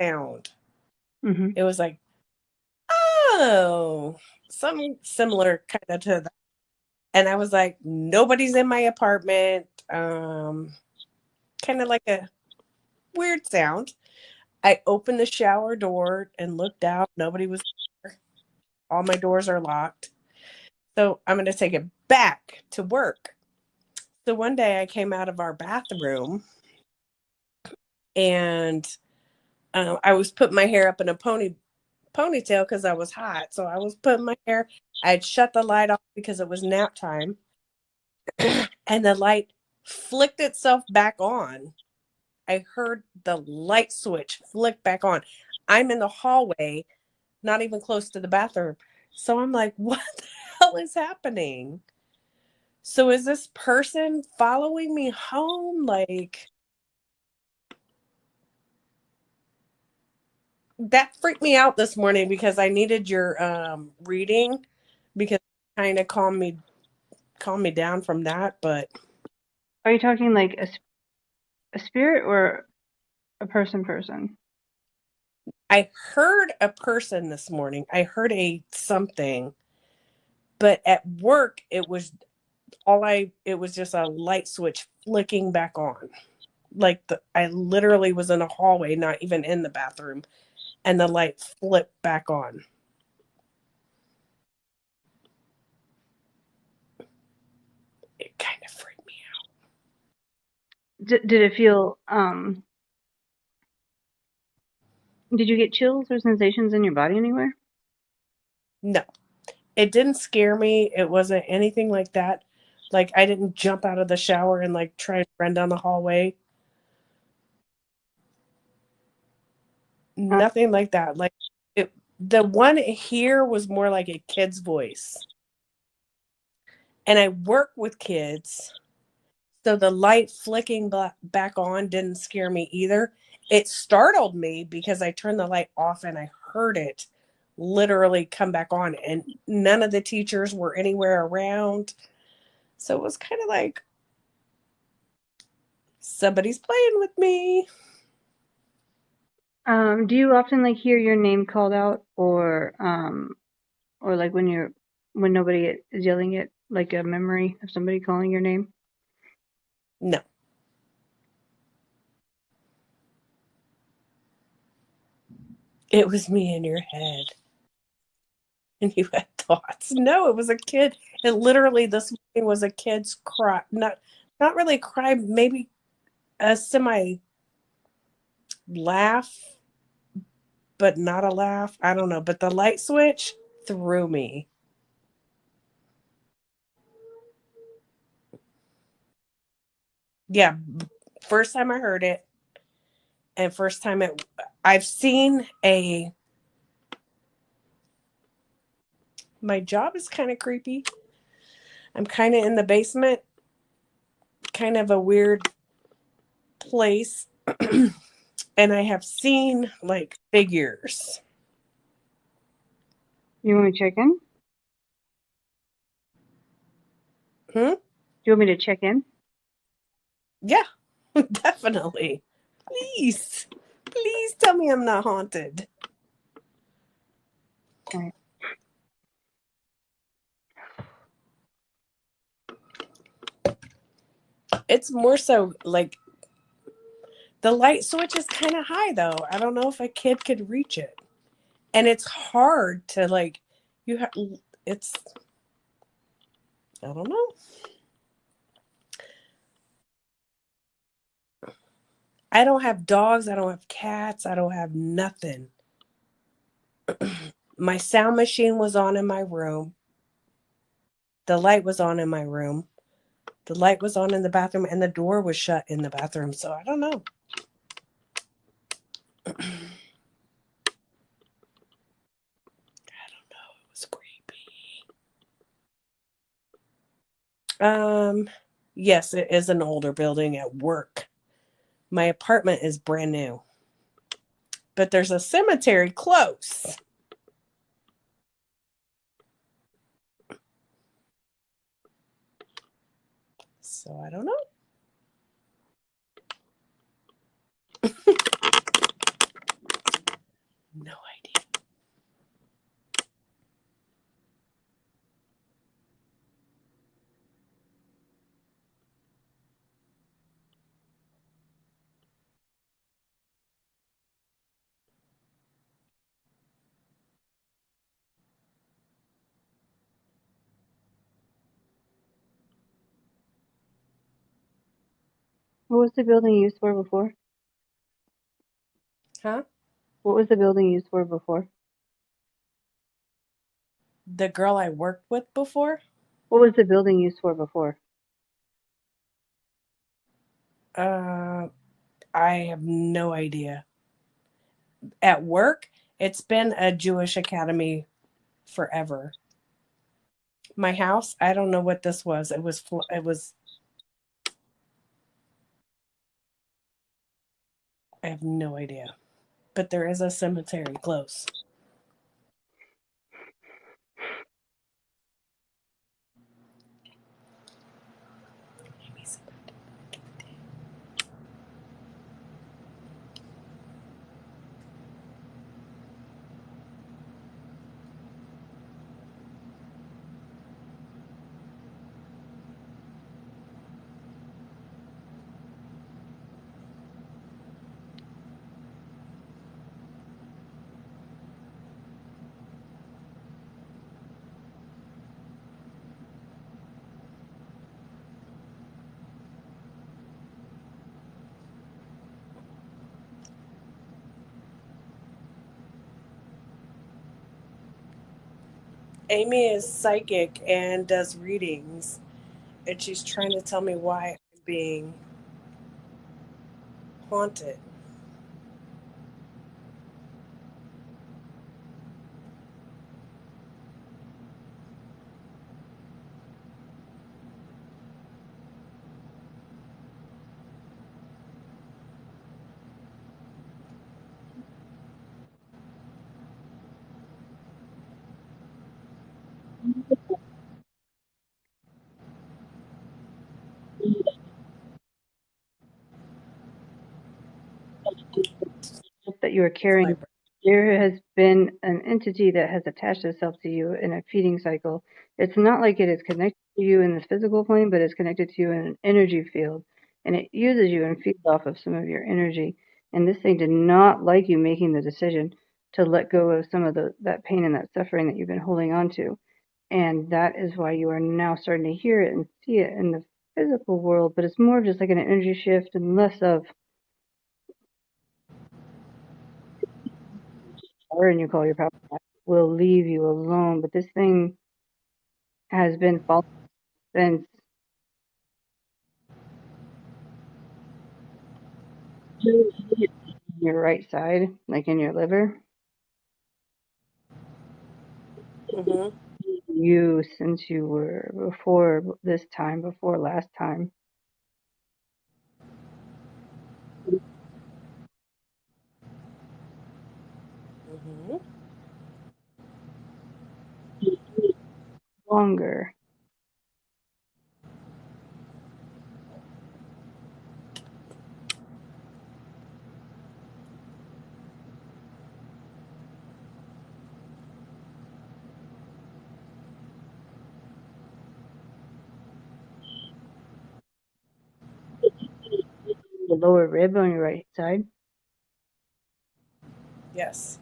sound. Mm-hmm. It was like, oh, something similar kind of to that. And I was like, nobody's in my apartment. Kind of like a weird sound. I opened the shower door and looked out. Nobody was there. All my doors are locked. So I'm going to take it back to work. So one day I came out of our bathroom and I was putting my hair up in a ponytail because I was hot. So I was putting my hair. I had shut the light off because it was nap time, and the light flicked itself back on. I heard the light switch flick back on. I'm in the hallway, not even close to the bathroom. So I'm like, what the hell is happening? So is this person following me home? Like, that freaked me out this morning because I needed your reading because it kind of calm me down from that. But Are you talking like a spirit or a person? I heard a person this morning. I heard a something, but at work it was just a light switch flicking back on. Like I literally was in a hallway, not even in the bathroom, and the light flipped back on. It kind of freaked me Did it feel did you get chills or sensations in your body anywhere? out. No, it didn't scare me. It wasn't anything like that. Like I didn't jump out of the shower and like try and run down the hallway. Uh, Nothing like that. Like the one here was more like a kid's voice. And I work with kids, so the light flicking back on didn't scare me either. It startled me because I turned the light off and I heard it literally come back on, and none of the teachers were anywhere around. So it was kind of like somebody's playing with me. do you often like hear your name called out or like when nobody is yelling it, like a memory of somebody calling your name? No, it was me in your head. And you had thoughts. No, it was a kid. It literally this morning was a kid's cry. Not really a cry, maybe a semi laugh, but not a laugh. I don't know. But the light switch threw me. Yeah. First time I heard it, and first time I've seen a, my job is kind of creepy. I'm kind of in the basement, kind of a weird place. And I have seen like figures. You want me to check in? Do Hmm? you want me to check in? Yeah, definitely. Please, please tell me I'm not haunted. All right. It's more so like the light switch is kind of high though. I don't know if a kid could reach it. And it's hard to like, you have, it's, I don't know. I don't have dogs. I don't have cats. I don't have nothing. My sound machine was on in my room. The light was on in my room. The light was on in the bathroom and the door was shut in the bathroom. So I don't know. I don't know. It was creepy. Yes, it is an older building at work. My apartment is brand new, but there's a cemetery close. So I don't know. no idea. What was the building used for before? Huh? What was the building used for before? The girl I worked with before? What was the building used for before? Uh, I have no idea. At work, it's been a Jewish academy forever. My house, I don't know what this was. I have no idea. But there is a cemetery close. Amy is psychic and does readings, and she's trying to tell me why I'm being haunted. That you are It's my carrying. There has been an entity that has attached itself to you in a feeding cycle. It's not like it is connected to you in this physical plane, but it's connected to you in an energy field. And it uses you and feeds off of some of your energy. And this thing did not like you making the decision to let go of some of that pain and that suffering that you've been holding on to. And that is why you are now starting to hear it and see it in the physical world, but it's more of just like an energy shift and less of her and you call your power back will leave you alone. But this thing has been following since your right side, like in your liver. Mm-hmm. You since you were before this time, before last time. Mm-hmm. Longer. The lower rib on your right side. Yes.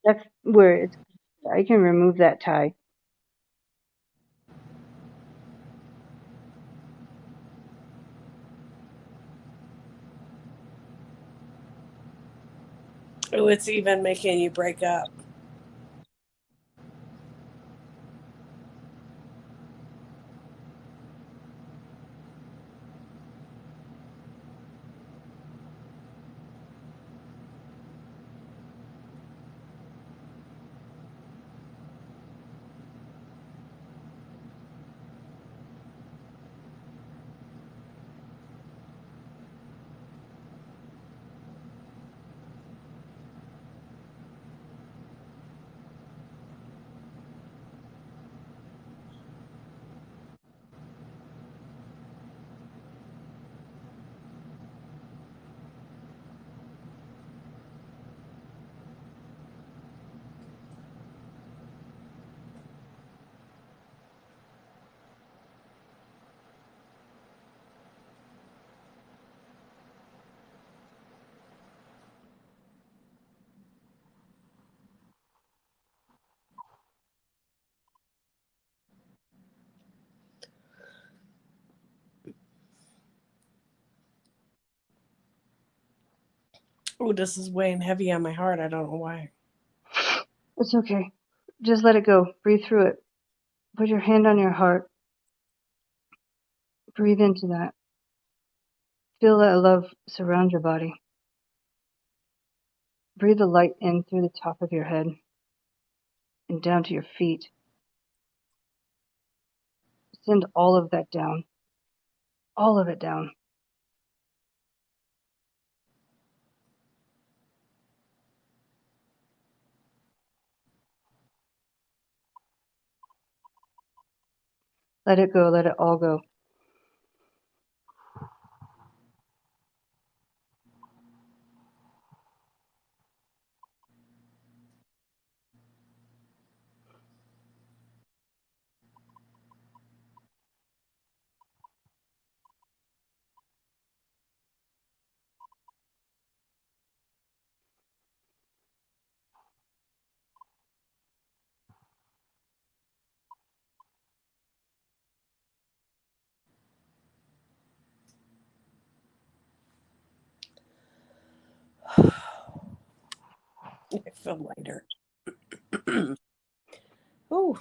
That's where it's I can remove that tie. Oh, it's even making you break up. Oh, this is weighing heavy on my heart. I don't know why. It's okay. Just let it go. Breathe through it. Put your hand on your heart. Breathe into that. Feel that love surround your body. Breathe the light in through the top of your head and down to your feet. Send all of that down. All of it down. Let it go. Let it all go. I feel lighter. Ooh.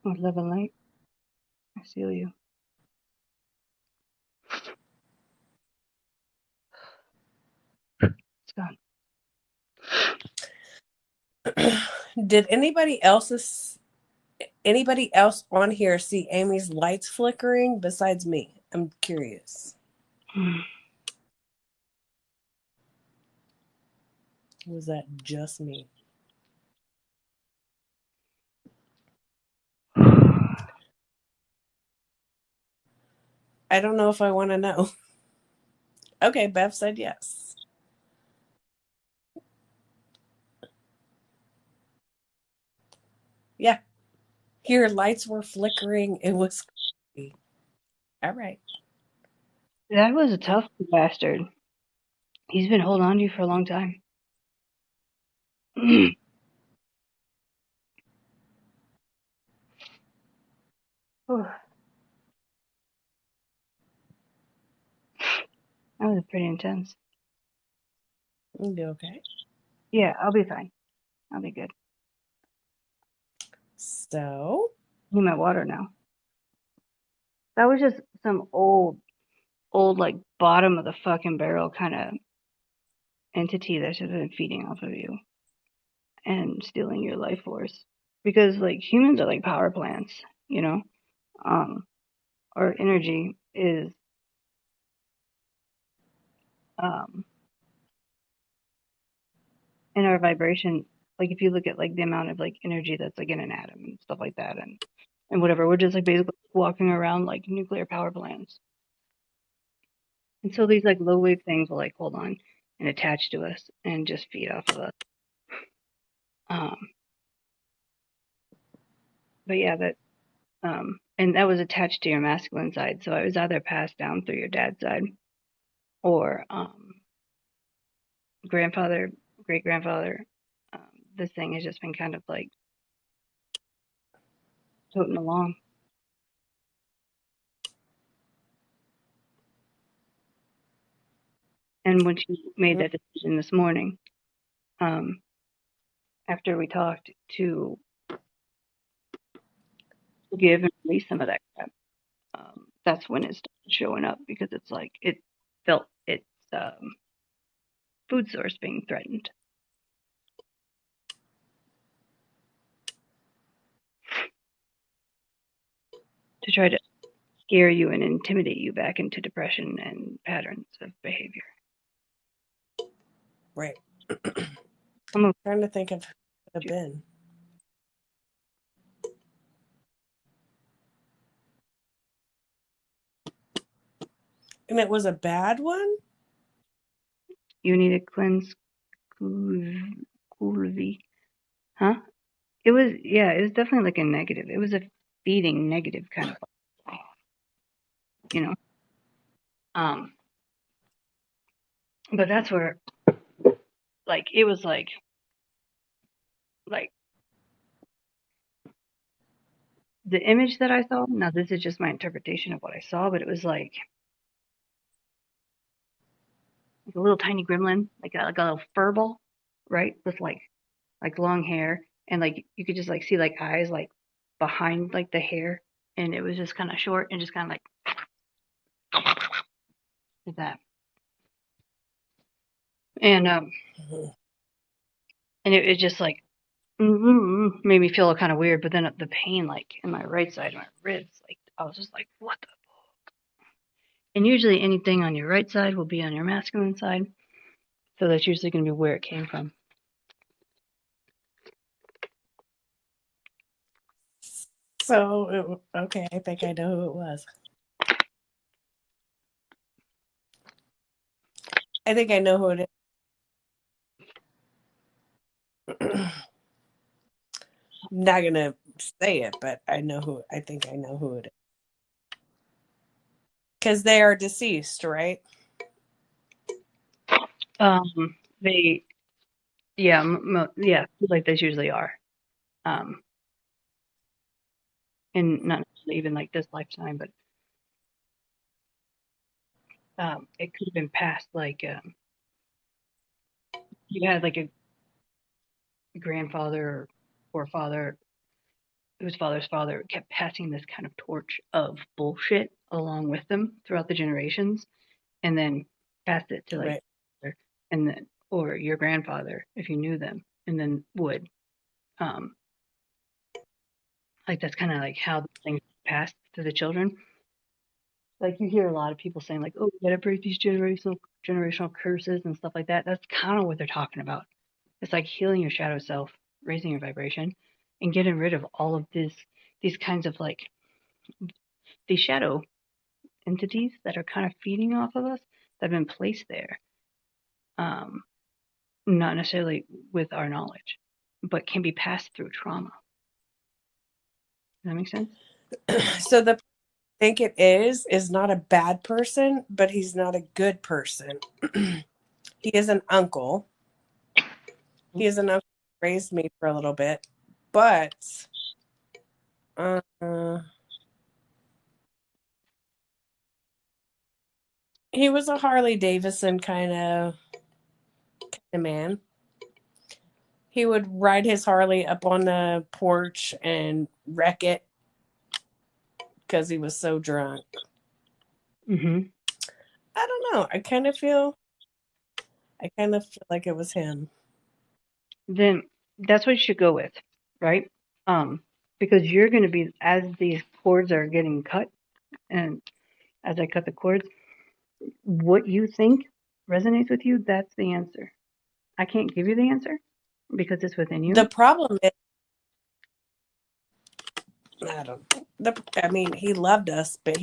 With love and light, I seal you. It's gone. Did anybody else on here see Amy's lights flickering besides me? I'm curious. Was that just me? I don't know if I want to know. Okay, Bev said yes. Yeah. Here, lights were flickering. It was creepy. All right. That was a tough bastard. He's been holding on to you for a long time. That was pretty intense. You'll be okay. Yeah, I'll be fine. I'll be good. So, Need my water now. That was just some old old, like, bottom of the fucking barrel kind of entity that's just been feeding off of you and stealing your life force. Because, like, humans are like power plants, you know? Our energy is, um, in our vibration. Like, if you look at, like, the amount of, like, energy that's, like, in an atom and stuff like that, and whatever, we're just, like, basically walking around like nuclear power plants. And so these, like, low wave things will, like, hold on and attach to us and just feed off of us. Um, but yeah, and that was attached to your masculine side. So it was either passed down through your dad's side or, grandfather, great grandfather. This thing has just been kind of like toting along. And when she made that decision this morning, um, after we talked to give and release some of that crap, that's when it started showing up because it's like it felt its, food source being threatened. To try to scare you and intimidate you back into depression and patterns of behavior. Right. I'm Trying to think of who it could have been. And it was a bad one? You need to cleanse Kulvi. Huh? It was, yeah, it was definitely like a negative. It was a feeding negative kind of, you know. But that's where, like, it was like the image that I saw. Now this is just my interpretation of what I saw, but it was like a little tiny gremlin, like a little furball, right? With like long hair, and like you could just like see like eyes like behind like the hair, and it was just kind of short and just kind of like that. And Mhm. and it just like made me feel kind of weird. But then the pain like in my right side, my ribs, like I was just like, what the. And usually anything on your right side will be on your masculine side, so that's usually going to be where it came from. So, okay, I think I know who it was. I think I know who it is. I'm not gonna say it, but I know who. I think I know who it is because they are deceased, right? They, yeah, yeah, like those usually are. Um, and not necessarily even like this lifetime, but it could have been past like you had like a grandfather or father whose father's father kept passing this kind of torch of bullshit along with them throughout the generations, and then passed it to like, Right. and then or your grandfather if you knew them, and then would um like that's kind of like how the things passed to the children. Like you hear a lot of people saying like, "Oh, you gotta break these generational curses and stuff like that." That's kind of what they're talking about. It's like healing your shadow self, raising your vibration, and getting rid of all of these kinds of like these shadow entities that are kind of feeding off of us that have been placed there, um, not necessarily with our knowledge, but can be passed through trauma. Does that make sense? So the think it is not a bad person, but he's not a good person. He is an uncle. He is an uncle who raised me for a little bit, but uh, he was a Harley Davidson kind of man. He would ride his Harley up on the porch and wreck it because he was so drunk. Mm-hmm. I don't know. I kind of feel like it was him. Then that's what you should go with, right? Because you're going to be, as these cords are getting cut, and as I cut the cords, what you think resonates with you, that's the answer. I can't give you the answer because it's within The you. problem is, I don't. I mean, he loved us, but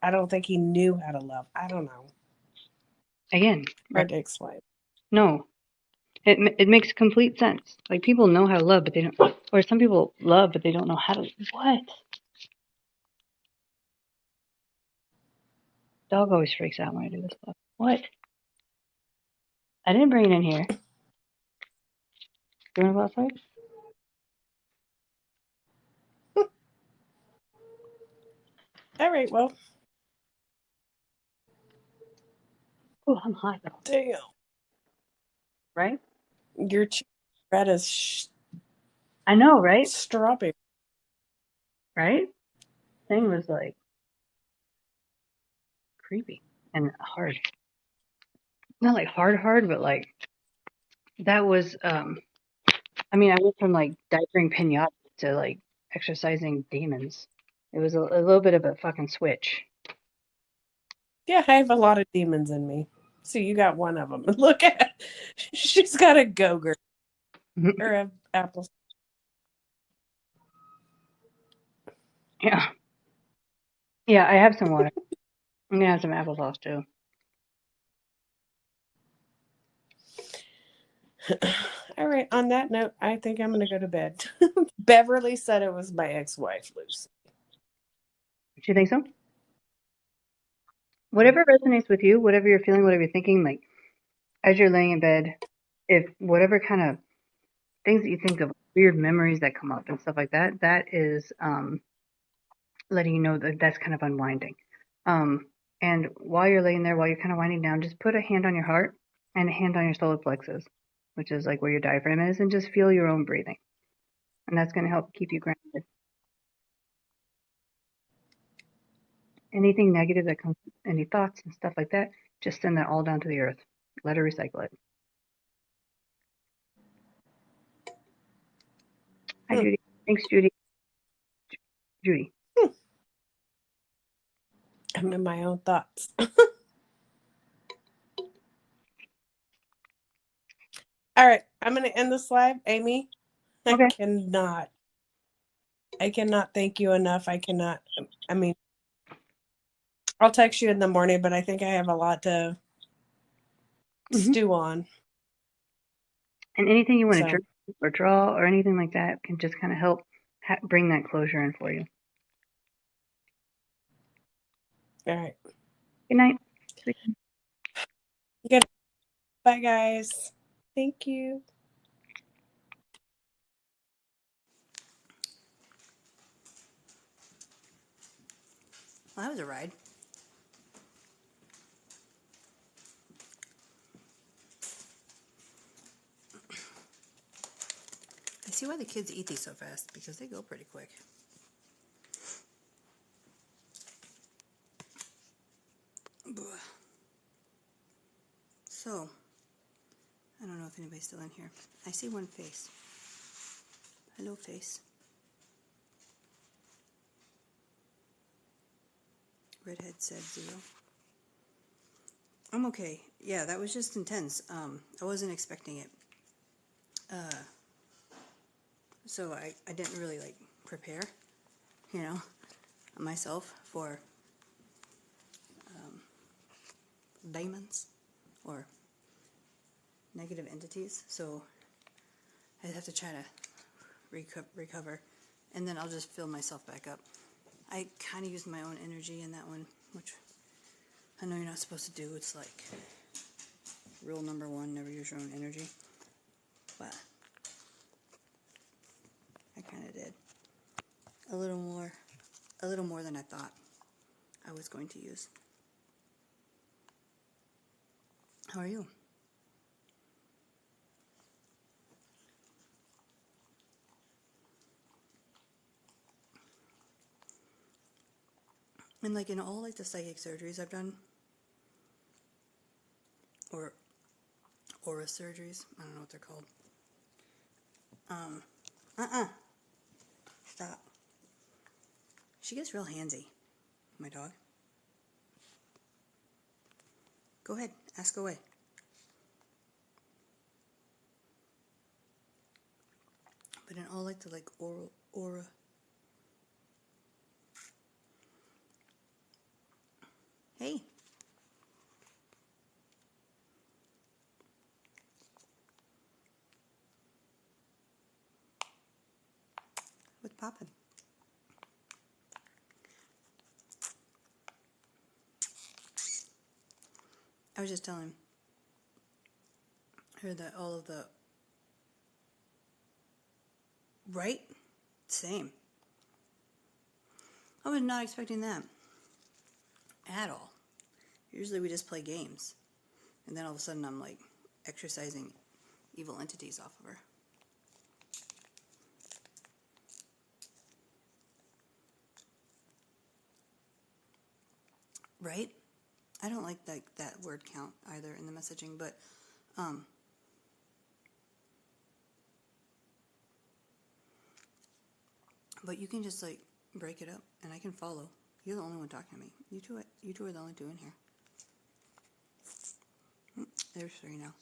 I don't think he knew how to love. I don't know. Again, right? Hard to explain. No, it makes complete sense. Like people know how to love, but they don't. Or some people love, but they don't know how to. What? Dog always freaks out when I do this stuff. What? I didn't bring it in here. You want to go outside? All right. Well, Oh, I'm hot though. damn. Right? Your red is I know, right? strawberry. Right? Thing was like creepy and hard. Not like hard, but like that was. I mean, I went from like diapering pinatas to like exercising demons. It was a little bit of a fucking switch. Yeah, I have a lot of demons in me. So you got one of them. Look at, she's got a Go-Gurt or a apple. Yeah. Yeah, I have some water. I'm gonna have some applesauce too. All right. On that note, I think I'm going to go to bed. Beverly said it was my ex-wife, Lucy. Do you think so? Whatever resonates with you, whatever you're feeling, whatever you're thinking, like as you're laying in bed, if whatever kind of things that you think of, weird memories that come up and stuff like that, that is letting you know that that's kind of unwinding. Um, and while you're laying there, while you're kind of winding down, just put a hand on your heart and a hand on your solar plexus, which is like where your diaphragm is, and just feel your own breathing. And that's going to help keep you grounded. Anything negative that comes, any thoughts and stuff like that, just send that all down to the earth. Let her recycle it. Hi, Hmm. Judy. Thanks, Judy. Judy. I'm in my own thoughts. All right. I'm going to end this live. Amy, Okay. I cannot thank you enough. I mean, I'll text you in the morning, but I think I have a lot to Hmm. stew on. And anything you want to So, drink or draw or anything like that can just kind of help bring that closure in for you. all right. Good night. Good. Bye, guys. Thank you. Well, that was a ride. I see why the kids eat these so fast, because they go pretty quick. So, I don't know if anybody's still in here. I see one face. Hello, face. Redhead said 0. I'm okay. Yeah, that was just intense. I wasn't expecting it. So I didn't really like prepare, you know, myself for demons or negative entities. So I'd have to try to recover, and then I'll just fill myself back up. I kind of used my own energy in that one, which I know you're not supposed to do. It's like rule number 1, never use your own energy. But I kind of did. A little more than I thought I was going to use. How are you? And like in all like the psychic surgeries I've done, aura surgeries. I don't know what they're called. Stop. She gets real handsy, my dog. Go ahead, ask away. But in all like the oral aura. Hey. What's poppin'? I was just telling her that all of the right? Same. I was not expecting that at all. Usually we just play games. And then all of a sudden I'm like exercising evil entities off of her. Right? I don't like that word count either in the messaging, but you can just like break it up and I can follow. You're the only one talking to me. You two are the only two in here. There's 3 now.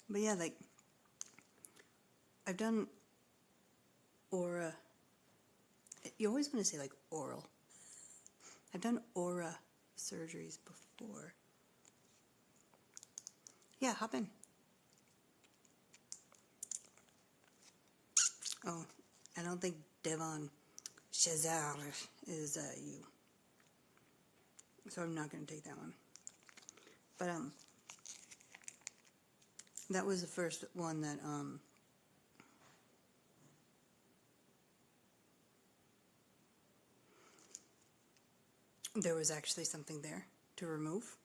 But yeah, like I've done aura. You always want to say like oral. I've done aura surgeries before. Yeah, hop in. Oh, I don't think Devon Shazar is you. So I'm not going to take that one. But that was the first one that there was actually something there to remove,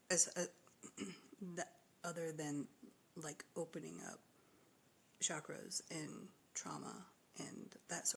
as other than like opening up chakras and trauma and that sort